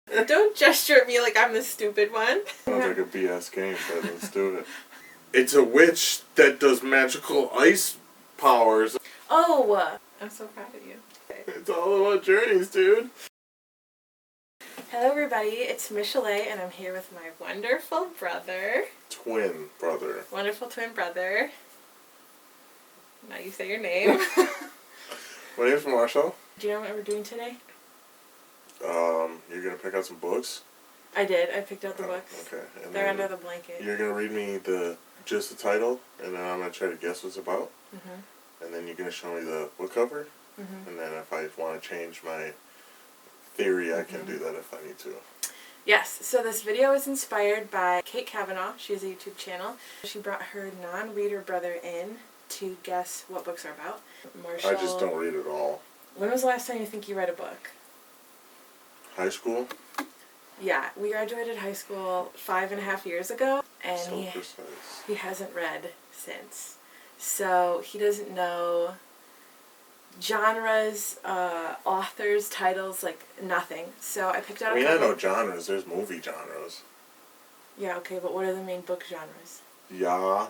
Don't gesture at me like I'm the stupid one. Sounds like a BS game, but let's do it. It's a witch that does magical ice powers. Oh, I'm so proud of you. Okay. It's all about journeys, dude. Hello everybody, it's Michelet and I'm here with my wonderful brother. Twin brother. Wonderful twin brother. Now you say your name. My name's Marshall. Do you know what we're doing today? You're gonna pick out some books? I did. I picked out the books. Okay. And they're under the blanket. You're gonna read me just the title, and then I'm gonna try to guess what it's about. Mm-hmm. And then you're gonna show me the book cover. Mm-hmm. And then if I want to change my theory, I can do that if I need to. Yes, so this video is inspired by Kate Kavanaugh. She has a YouTube channel. She brought her non-reader brother in to guess what books are about. Marshall, I just don't read at all. When was the last time you think you read a book? High school? Yeah, we graduated high school 5.5 years ago, and So he hasn't read since. So he doesn't know genres, authors, titles, like nothing. So I picked out I know genres. There's movie genres. Yeah, okay, but what are the main book genres? Ya.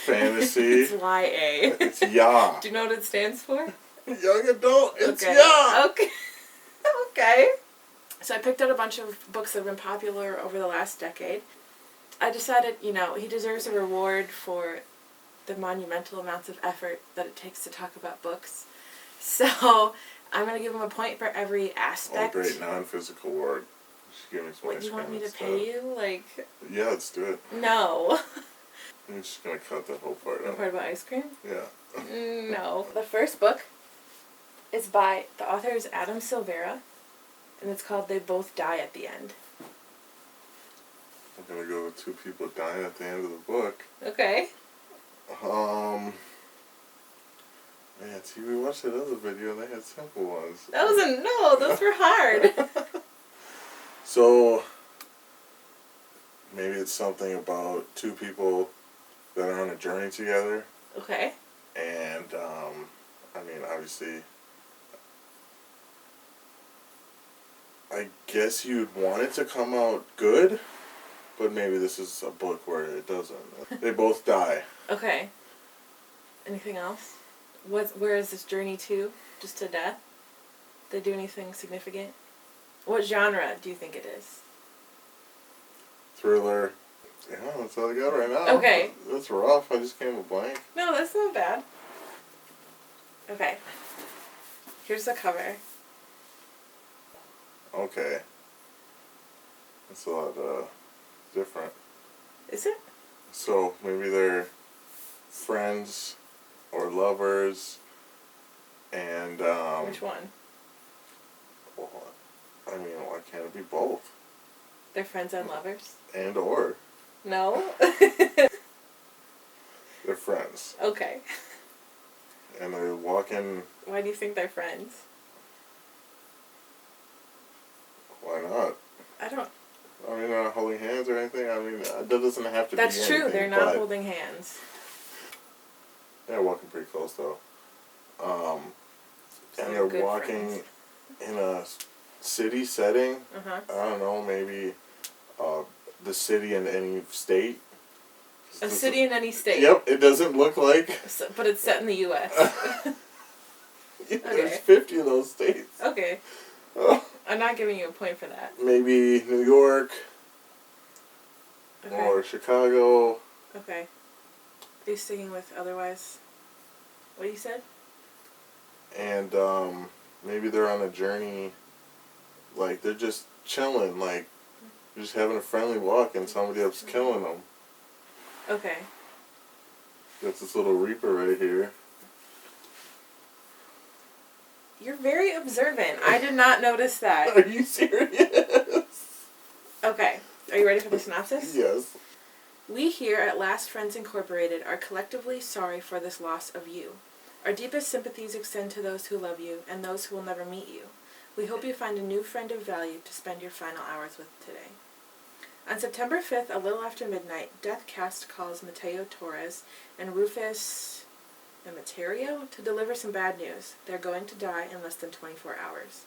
Fantasy. It's YA. It's ya. Do you know what it stands for? Young adult. It's okay. ya. Okay. Okay. So I picked out a bunch of books that have been popular over the last decade. I decided, he deserves a reward for the monumental amounts of effort that it takes to talk about books. So I'm going to give him a point for every aspect. Oh, great non-physical word. Just give me some What, you want me to pay you? Yeah, let's do it. No. I'm just going to cut that whole part out. The part about ice cream? Yeah. No. The first book is by, the author is Adam Silvera, and it's called They Both Die at the End. I'm going to go with two people dying at the end of the book. Okay. Man, see, we watched that other video and they had simple ones. No, those were hard. So, maybe it's something about two people that are on a journey together. Okay. And, obviously, I guess you'd want it to come out good, but maybe this is a book where it doesn't. They both die. Okay. Anything else? Where is this journey to? Just to death? They do anything significant? What genre do you think it is? Thriller. Yeah, that's all I got right now. Okay. That's rough. I just came with blank. No, that's not bad. Okay. Here's the cover. Okay. That's a lot different. Is it? So maybe they're friends or lovers, and Which one? Well, why can't it be both? They're friends and lovers? And or. No? They're friends. Okay. And they're walking. Why do you think they're friends? Why not? I don't. They're not holding hands or anything. That doesn't have to be That's true. anything, They're not holding hands. They're walking pretty close though. So and they're walking friends. in a city setting. Uh-huh. I don't know, maybe the city in any state. A city in any state. Yep, it doesn't look like. But it's set in the U.S. There's Okay. 50 of those states. Okay. I'm not giving you a point for that. Maybe New York. Okay. Or Chicago. Okay. Are you sticking with otherwise? What you said? And maybe they're on a journey, like they're just chilling, like they're just having a friendly walk and somebody else killing them. Okay. That's this little reaper right here. You're very observant. I did not notice that. Are you serious? Okay. Are you ready for the synopsis? Yes. We here at Last Friends Incorporated are collectively sorry for this loss of you. Our deepest sympathies extend to those who love you and those who will never meet you. We hope you find a new friend of value to spend your final hours with today. On September 5th, a little after midnight, Death Cast calls Mateo Torres and Rufus Emeterio to deliver some bad news. They're going to die in less than 24 hours.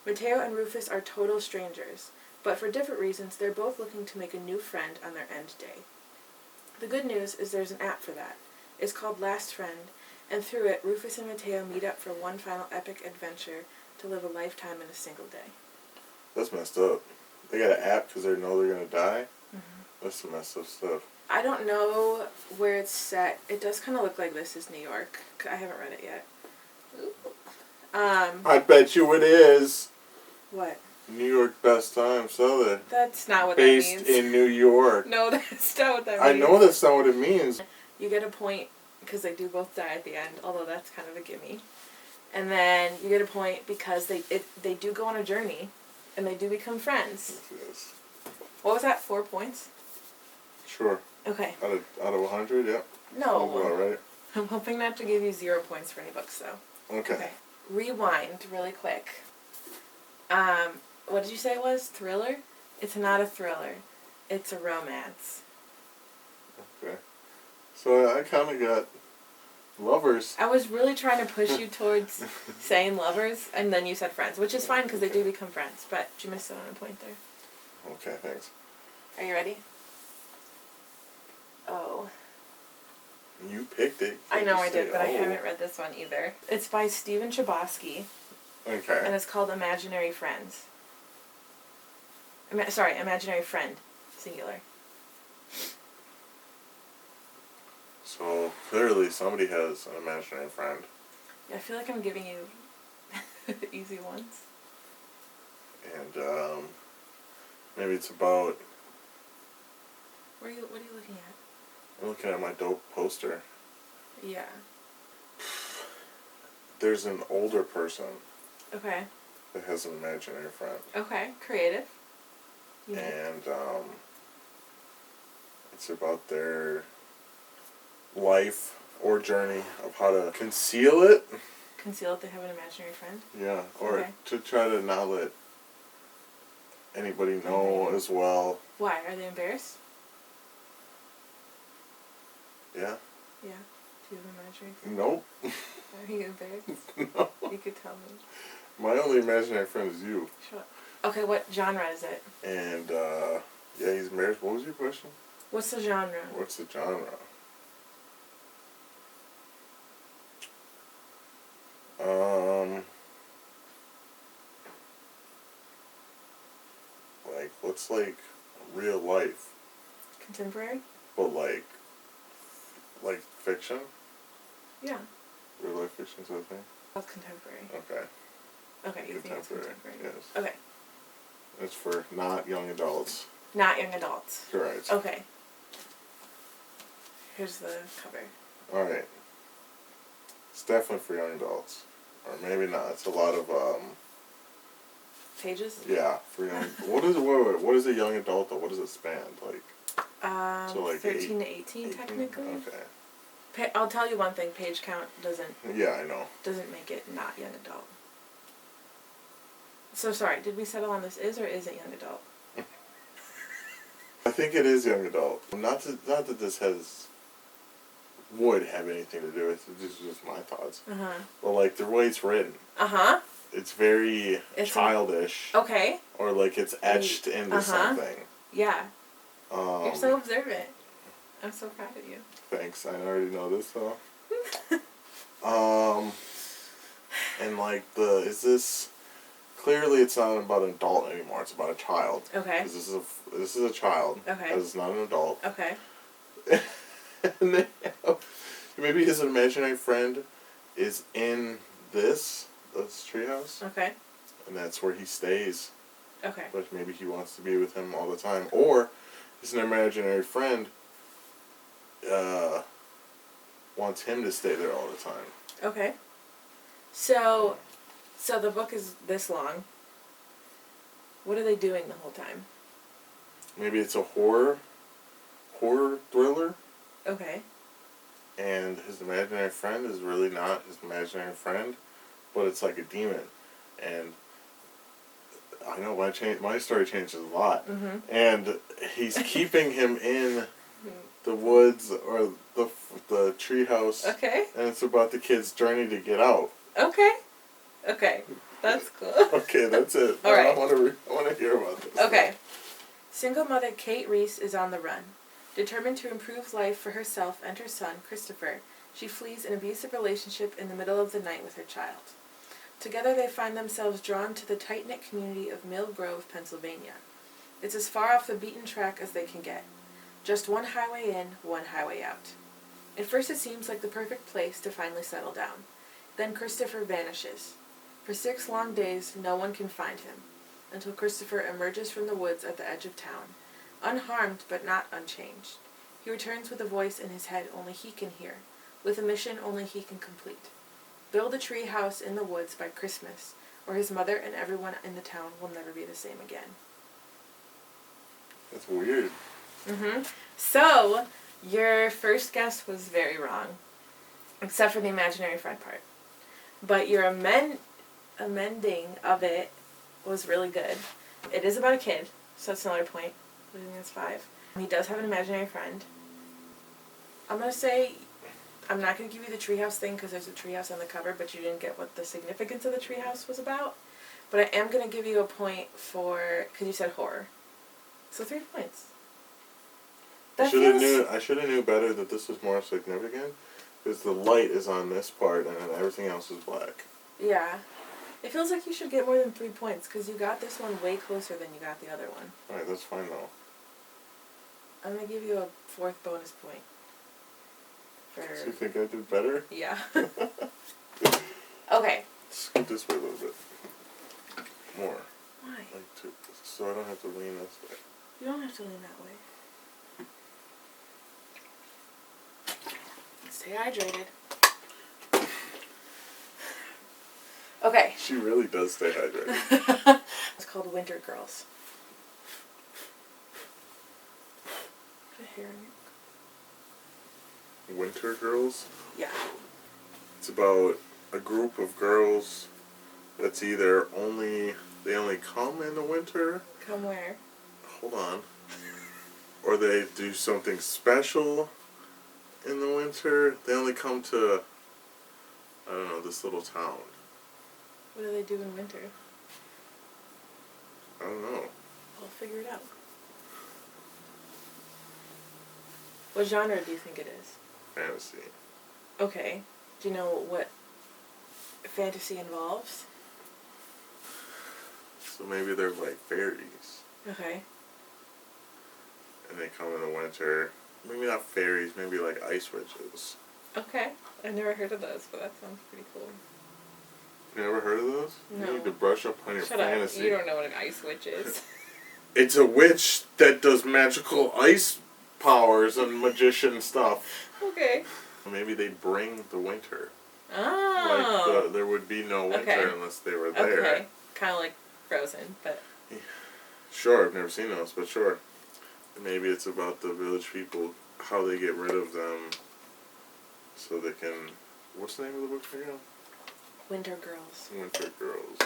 Mateo and Rufus are total strangers, but for different reasons, they're both looking to make a new friend on their end day. The good news is there's an app for that. It's called Last Friend, and through it, Rufus and Mateo meet up for one final epic adventure to live a lifetime in a single day. That's messed up. They got an app because they know they're going to die? Mm-hmm. That's some messed up stuff. I don't know where it's set. It does kind of look like this is New York. I haven't read it yet. I bet you it is. What? New York Best Time Southern. That's not what Based that means. in New York. No, that's not what that means. I know that's not what it means. You get a point because they do both die at the end, although that's kind of a gimme. And then you get a point because they do go on a journey, and they do become friends. Yes. What was that? 4 points? Sure. Okay. Out of 100, yep. No. Sounds about right. I'm hoping not to give you 0 points for any books, though. Okay. Rewind really quick. What did you say it was? Thriller? It's not a thriller. It's a romance. Okay. So I kind of got lovers. I was really trying to push you towards saying lovers, and then you said friends, which is fine because they do become friends, but you missed it on a point there. Okay, thanks. Are you ready? Oh. You picked it. I know I did, but I Oh. haven't read this one either. It's by Stephen Chbosky, Okay. and it's called Imaginary Friends. Imaginary Friend, singular. So clearly somebody has an imaginary friend. Yeah, I feel like I'm giving you easy ones. And maybe it's about... What are you looking at? I'm looking at my dope poster. Yeah. There's an older person Okay. that has an imaginary friend. Okay. Creative. Unique. And it's about their life or journey of how to conceal it. Conceal that they have an imaginary friend. Yeah, or Okay. to try to not let anybody know Okay. as well. Why? Are they embarrassed? Yeah. Yeah. Do you have an imaginary friend? Nope. Are you embarrassed? No. You could tell me. My only imaginary friend is you. Sure. Okay, what genre is it? And yeah, he's married. What was your question? What's the genre? What's the genre? Like, what's like real life, Contemporary? but like fiction? Yeah. Real life fiction sort of thing? That's contemporary. Okay. Okay, you think it's contemporary. Yes. Okay. It's for not young adults. Not young adults. Correct. Okay. Here's the cover. Alright. It's definitely for young adults. Or maybe not. It's a lot of, Pages? yeah, for young... What is it? Wait, what is a young adult, though? What does it span? Like... So like 13 to 18, technically. Okay. I'll tell you one thing, page count doesn't Yeah, I know. make it not young adult. So sorry, did we settle on this is or isn't young adult? I think it is young adult. Not that this would have anything to do with it. This is just my thoughts. Uh-huh. But like the way it's written, Uh-huh. it's very childish. Okay. Or like it's etched into something. Yeah. You're so observant. I'm so proud of you. Thanks. I already know this though. And like clearly it's not about an adult anymore. It's about a child. Okay. 'Cause this is a child. Okay. This is not an adult. Okay. And they maybe his imaginary friend is in this treehouse, Okay. and that's where he stays. Okay. But maybe he wants to be with him all the time, or his imaginary friend wants him to stay there all the time. Okay. So the book is this long. What are they doing the whole time? Maybe it's a horror thriller, Okay. and his imaginary friend is really not his imaginary friend, but it's like a demon. And I know my story changes a lot. Mm-hmm. And he's keeping him in the woods or the treehouse. Okay. And it's about the kid's journey to get out. Okay. Okay. That's cool. Okay, that's it. All right. I want to hear about this. Okay. Single mother Kate Reese is on the run. Determined to improve life for herself and her son, Christopher, she flees an abusive relationship in the middle of the night with her child. Together they find themselves drawn to the tight-knit community of Mill Grove, Pennsylvania. It's as far off the beaten track as they can get. Just one highway in, one highway out. At first it seems like the perfect place to finally settle down. Then Christopher vanishes. For 6 long days, no one can find him, until Christopher emerges from the woods at the edge of town, unharmed but not unchanged. He returns with a voice in his head only he can hear, with a mission only he can complete. Build a tree house in the woods by Christmas, or his mother and everyone in the town will never be the same again. That's weird. So, your first guess was very wrong, except for the imaginary friend part. But your amending of it was really good. It is about a kid, so that's another point. I think that's 5. He does have an imaginary friend. I'm going to say, I'm not going to give you the treehouse thing because there's a treehouse on the cover, but you didn't get what the significance of the treehouse was about. But I am going to give you a point for, because you said horror. So 3 points. I should have knew better that this was more significant, because the light is on this part and then everything else is black. Yeah. It feels like you should get more than 3 points, because you got this one way closer than you got the other one. Alright, that's fine though. I'm going to give you a 4th bonus point. Do you think I did better? Yeah. Okay. Scoot this way a little bit. More. Why? So I don't have to lean this way. You don't have to lean that way. Stay hydrated. Okay. She really does stay hydrated. It's called Winter Girls. The hair in Winter Girls? Yeah. It's about a group of girls that's either they only come in the winter. Come where? Hold on. Or they do something special in the winter. They only come to, I don't know, this little town. What do they do in winter? I don't know. I'll figure it out. What genre do you think it is? Fantasy. Okay. Do you know what fantasy involves? So maybe they're like fairies. Okay. And they come in the winter. Maybe not fairies, maybe like ice witches. Okay. I've never heard of those, but that sounds pretty cool. You never heard of those? No. You need to brush up on your fantasy. Up. You don't know what an ice witch is. It's a witch that does magical ice powers and magician stuff. Okay. Maybe they bring the winter. Oh. Like there would be no winter unless they were there. Okay. Kind of like Frozen, but... Sure, I've never seen those, but sure. Maybe it's about the village people, how they get rid of them so they can... What's the name of the book again? Winter Girls. Winter Girls.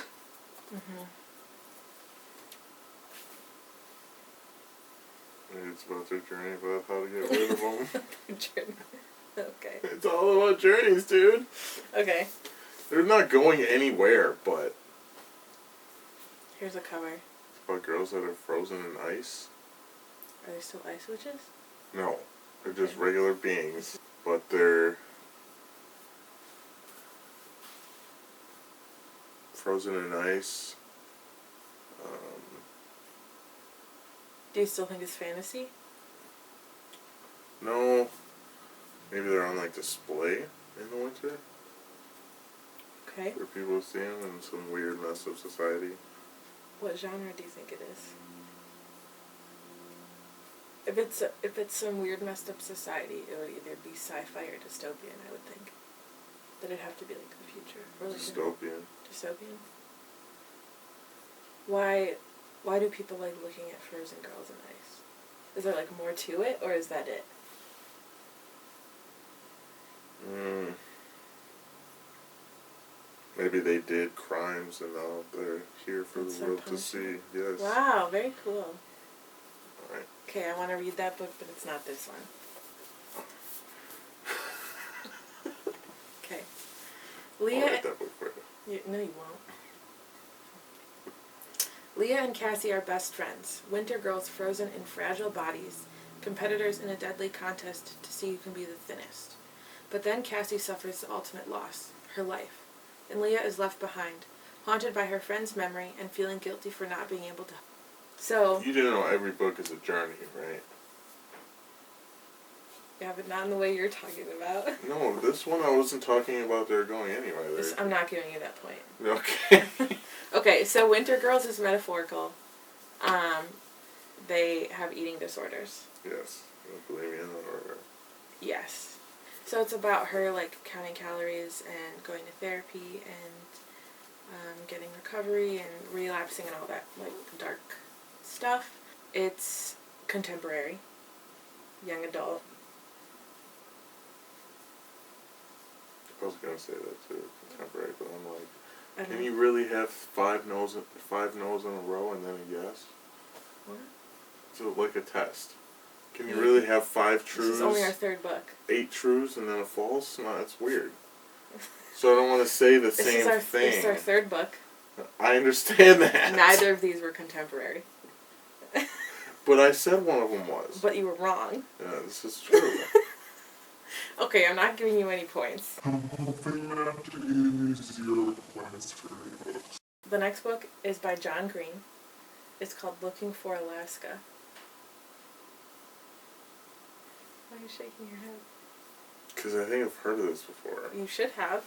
Maybe it's about their journey about how to get rid of them. Journey. Okay. It's all about journeys, dude. Okay. They're not going anywhere, but... Here's a cover. It's about girls that are frozen in ice. Are they still ice witches? No. They're just regular beings, but they're... frozen in ice. Do you still think it's fantasy? No. Maybe they're on like display in the winter Okay. for people to see them in some weird mess of society. What genre do you think it is? If it's some weird messed up society, it would either be sci-fi or dystopian, I would think. That it'd have to be like the future. Or like Dystopian. Dystopian? Why do people like looking at frozen girls in ice? Is there like more to it, or is that it? Maybe they did crimes and now they're here for That's the their world to see. Yes. Wow, very cool. Alright. Okay, I want to read that book, but it's not this one. Okay. I'll Leah... write that book for you. No, you won't. Leah and Cassie are best friends, winter girls frozen in fragile bodies, competitors in a deadly contest to see who can be the thinnest. But then Cassie suffers the ultimate loss, her life, and Leah is left behind, haunted by her friend's memory and feeling guilty for not being able to. So, You didn't know every book is a journey, right? yeah, but not in the way you're talking about. No, this one I wasn't talking about they're going anywhere. I'm not giving you that point. Okay. Okay, so winter girls is metaphorical. They have eating disorders. Yes. You believe me in that order. Yes. So it's about her, like, counting calories and going to therapy and getting recovery and relapsing and all that, like, dark stuff. It's contemporary, young adult. I was gonna say that too, contemporary, but I'm like, I don't can know. you really have five no's in a row and then a yes? What? So like a test. Can you really have 5 This truths, is only our third book. 8 truths, and then a false? No, that's weird. So I don't want to say the same thing. This is our third book. I understand that. Neither of these were contemporary. But I said one of them was. But you were wrong. Yeah, this is true. Okay, I'm not giving you any points. The next book is by John Green. It's called Looking for Alaska. Why are you shaking your head? Because I think I've heard of this before. You should have.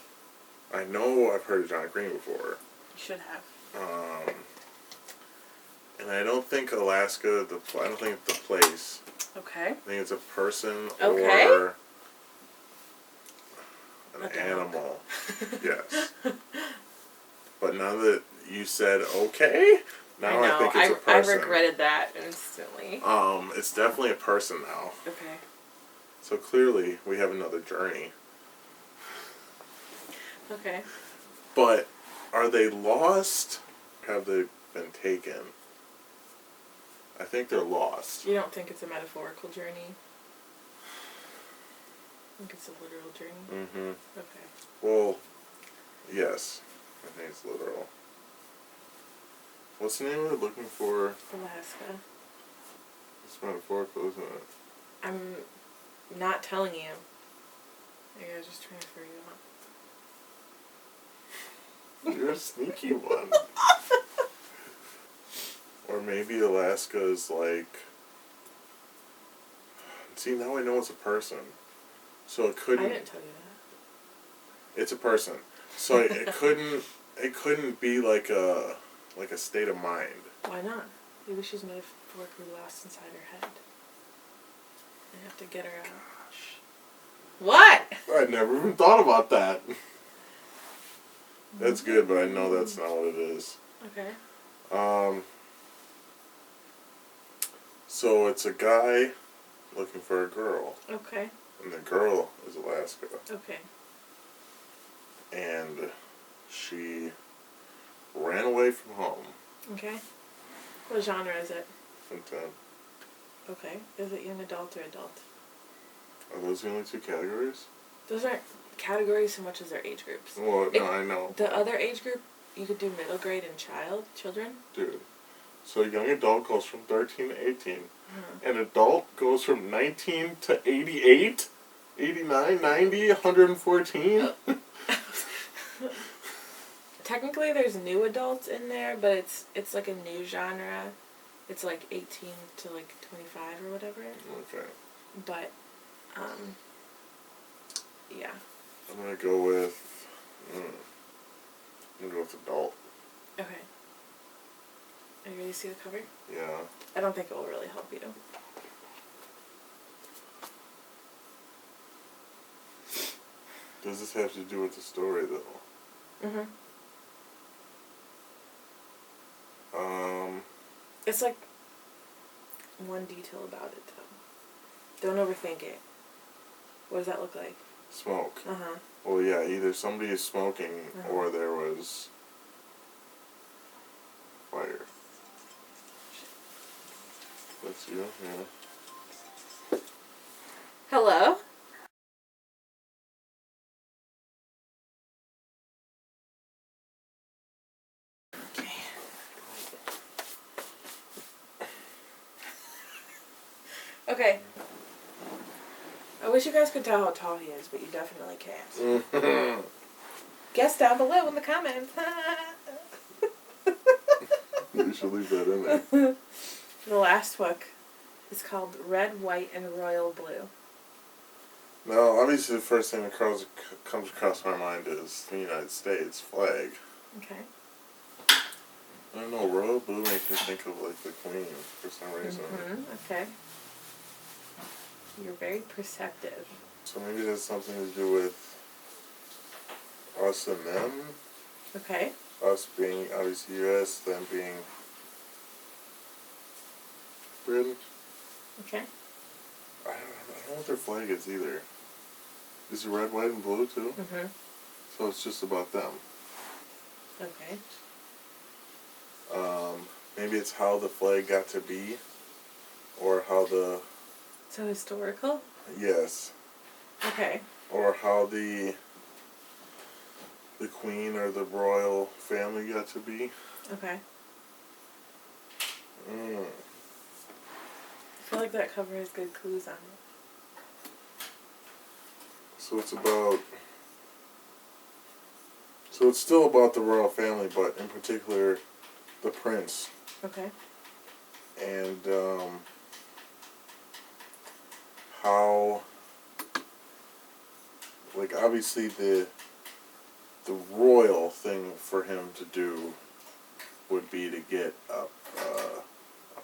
I know I've heard of John Green before. You should have. And I don't think Alaska, I don't think it's the place. Okay. I think it's a person Okay. or an A dog. animal. Yes. But now that you said okay, now I think it's a person. I regretted that instantly. It's definitely a person now. Okay. So clearly we have another journey. Okay. But are they lost? Have they been taken? I think they're lost. You don't think it's a metaphorical journey? I think it's a literal journey? Mm-hmm. Okay. Well, yes. I think it's literal. What's the name of it? Looking for... Alaska. It's metaphorical, isn't it? I'm not telling you. Maybe I was just trying to figure you out. You're a sneaky one. Or maybe Alaska is like... See, now I know it's a person. So it couldn't... I didn't tell you that. It's a person. So it couldn't be like a state of mind. Why not? Maybe she's metaphorically lost inside her head. I have to get her out. What? I never even thought about that. That's good, but I know that's not what it is. Okay. So it's a guy looking for a girl. Okay. And the girl is Alaska. Okay. And she ran away from home. Okay. What genre is it? From 10. Okay. Is it young adult or adult? Are those the only 2 categories? Those aren't categories so much as their age groups. Well, no, I know. The other age group, you could do middle grade and children. Dude. So young adult goes from 13 to 18. Uh-huh. An adult goes from 19 to 88? 89, 90, 114? Technically, there's new adults in there, but it's like a new genre. It's like 18 to like 25 or whatever. Okay. But, yeah. I'm gonna go with... I'm gonna go with adult. Okay. Are you ready to see the cover? Yeah. I don't think it will really help you. Does this have to do with the story, though? Mm-hmm. Um... It's like one detail about it, though. Don't overthink it. What does that look like? Smoke. Uh-huh. Well, yeah, either somebody is smoking or there was fire. That's you, yeah. Hello? Okay. Okay. I wish you guys could tell how tall he is, but you definitely can't. Guess down below in the comments. You should leave that in there. The last book is called Red, White, and Royal Blue. Now, obviously, the first thing that comes across my mind is the United States flag. Okay. I don't know, royal blue makes me think of like the Queen for some reason. Okay. You're very perceptive. So maybe that's something to do with us and them. Okay. Us being obviously U.S., them being Britain. Okay. I don't know what their flag is either. Is it red, white, and blue too? So it's just about them. Okay. Maybe it's how the flag got to be, or how the... So historical? Yes. Okay. Or how the Queen or the royal family got to be. Okay. I feel like that cover has good clues on it. So it's about... So it's still about the royal family, but in particular, the prince. Okay. And how, like, obviously the royal thing for him to do would be to get a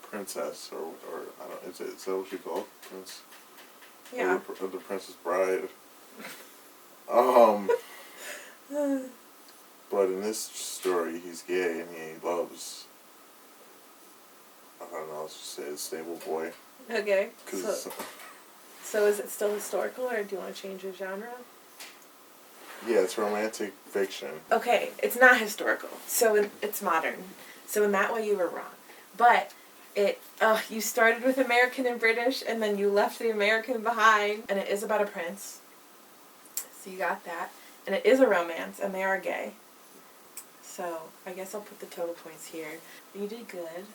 princess, or I don't, is that what you call it? Prince? Yeah. Or the Princess Bride. But in this story, he's gay and he loves, I don't know, let's just say a stable boy. Okay. So is it still historical, or do you want to change the genre? Yeah, it's romantic fiction. Okay, it's not historical, so it's modern. So in that way you were wrong. But you started with American and British, and then you left the American behind, and it is about a prince. So you got that. And it is a romance, and they are gay. So I guess I'll put the total points here. You did good.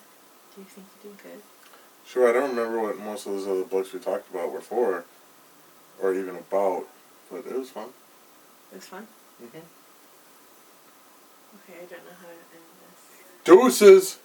Do you think you did good? Sure, I don't remember what most of those other books we talked about were for, or even about, but it was fun. It was fun? Mm-hmm. Okay, I don't know how to end this. Deuces!